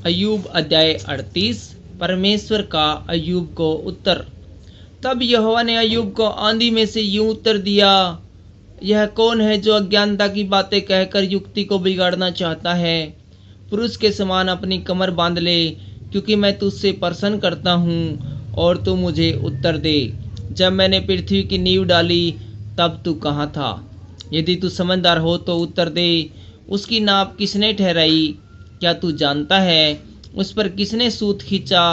अय्यूब अध्याय 38। परमेश्वर का अय्यूब को उत्तर। तब यहोवा ने अय्यूब को आंधी में से यूं उत्तर दिया, यह कौन है जो अज्ञानता की बातें कहकर युक्ति को बिगाड़ना चाहता है। पुरुष के समान अपनी कमर बांध ले, क्योंकि मैं तुझसे प्रसन्न करता हूँ और तू मुझे उत्तर दे। जब मैंने पृथ्वी की नींव डाली तब तू कहाँ था। यदि तू समझदार हो तो उत्तर दे। उसकी नाप किसने ठहराई, क्या तू जानता है। उस पर किसने सूत खींचा,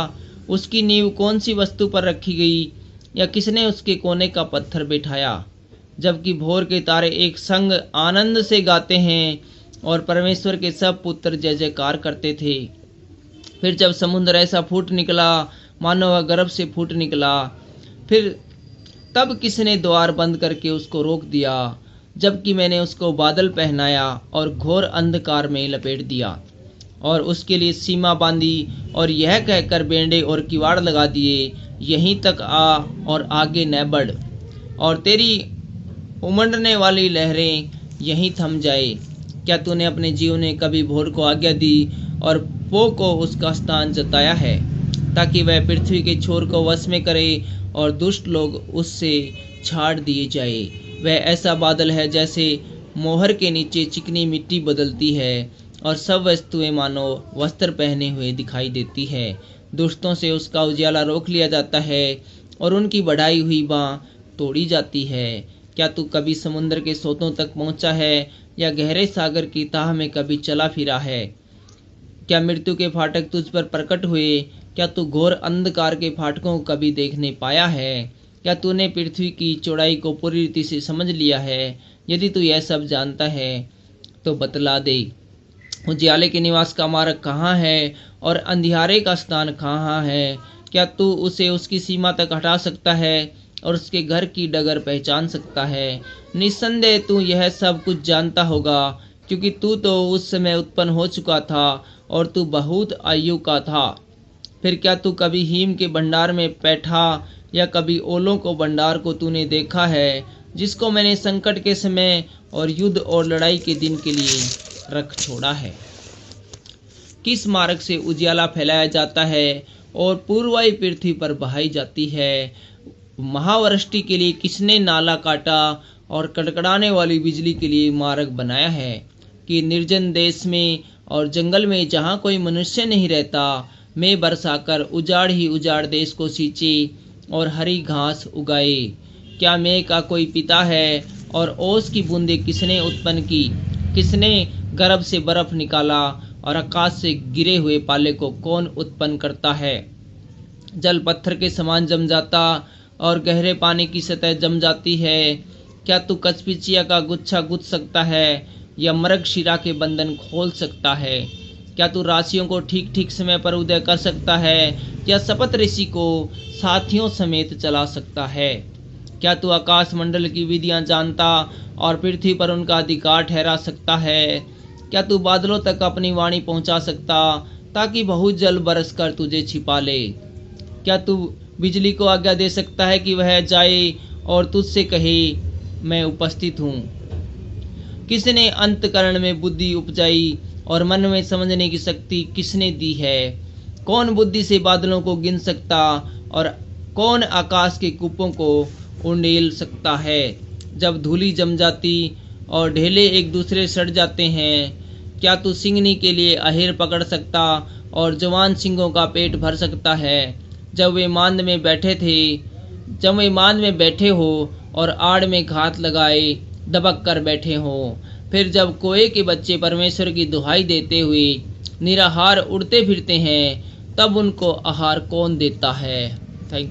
उसकी नींव कौन सी वस्तु पर रखी गई, या किसने उसके कोने का पत्थर बैठाया। जबकि भोर के तारे एक संग आनंद से गाते हैं और परमेश्वर के सब पुत्र जय जयकार करते थे। फिर जब समुद्र ऐसा फूट निकला मानो वह गर्भ से फूट निकला, फिर तब किसने द्वार बंद करके उसको रोक दिया, जबकि मैंने उसको बादल पहनाया और घोर अंधकार में लपेट दिया और उसके लिए सीमा बांधी और यह कहकर बेंडे और किवाड़ लगा दिए, यहीं तक आ और आगे न बढ़, और तेरी उमड़ने वाली लहरें यहीं थम जाए। क्या तूने अपने जीव ने कभी भोर को आज्ञा दी और पो को उसका स्थान जताया है, ताकि वह पृथ्वी के छोर को वश में करे और दुष्ट लोग उससे छाड़ दिए जाए। वह ऐसा बादल है जैसे मोहर के नीचे चिकनी मिट्टी बदलती है और सब वस्तुएं मानो वस्त्र पहने हुए दिखाई देती है। दुष्टों से उसका उजियाला रोक लिया जाता है और उनकी बढ़ाई हुई बाँह तोड़ी जाती है। क्या तू कभी समुद्र के सोतों तक पहुंचा है, या गहरे सागर की ताह में कभी चला फिरा है। क्या मृत्यु के फाटक तुझ पर प्रकट हुए, क्या तू घोर अंधकार के फाटकों को कभी देखने पाया है। क्या तूने पृथ्वी की चौड़ाई को पूरी रीति से समझ लिया है। यदि तू यह सब जानता है तो बतला दे। उजियाले के निवास का मार्ग कहाँ है और अंधियारे का स्थान कहाँ है। क्या तू उसे उसकी सीमा तक हटा सकता है और उसके घर की डगर पहचान सकता है। निस्संदेह तू यह सब कुछ जानता होगा, क्योंकि तू तो उस समय उत्पन्न हो चुका था और तू बहुत आयु का था। फिर क्या तू कभी हीम के भंडार में बैठा, या कभी ओलों को भंडार को तूने देखा है, जिसको मैंने संकट के समय और युद्ध और लड़ाई के दिन के लिए रख छोड़ा है। किस मार्ग से उजियाला फैलाया जाता है और पूर्वाई पृथ्वी पर बहाई जाती है। महावृष्टि के लिए किसने नाला काटा और कड़कड़ाने वाली बिजली के लिए मार्ग बनाया है, कि निर्जन देश में और जंगल में जहाँ कोई मनुष्य नहीं रहता, मैं बरसाकर उजाड़ ही उजाड़ देश को सींचे और हरी घास उगाए। क्या मैं का कोई पिता है, और ओस की बूंदे किसने उत्पन्न की। किसने गर्भ से बर्फ निकाला और आकाश से गिरे हुए पाले को कौन उत्पन्न करता है। जल पत्थर के समान जम जाता और गहरे पानी की सतह जम जाती है। क्या तू कचपिचिया का गुच्छा गुथ सकता है, या मृगशिरा के बंधन खोल सकता है। क्या तू राशियों को ठीक ठीक समय पर उदय कर सकता है, या शपथ ऋषि को साथियों समेत चला सकता है। क्या तू आकाश मंडल की विधियां जानता और पृथ्वी पर उनका अधिकार ठहरा सकता है। क्या तू बादलों तक अपनी वाणी पहुंचा सकता, ताकि बहुत जल बरस कर तुझे छिपा ले। क्या तू बिजली को आज्ञा दे सकता है कि वह जाए और तुझसे कहे, मैं उपस्थित हूँ। किसने अंतकरण में बुद्धि उपजाई और मन में समझने की शक्ति किसने दी है। कौन बुद्धि से बादलों को गिन सकता, और कौन आकाश के कूपों को उंडेल सकता है। जब धूली जम जाती और ढेले एक दूसरे सड़ जाते हैं, क्या तू सिंगनी के लिए अहेर पकड़ सकता और जवान सिंगों का पेट भर सकता है। जब वे मांद में बैठे हो और आड़ में घात लगाए दबक कर बैठे हो। फिर जब कोए के बच्चे परमेश्वर की दुहाई देते हुए निराहार उड़ते फिरते हैं, तब उनको आहार कौन देता है। थैंक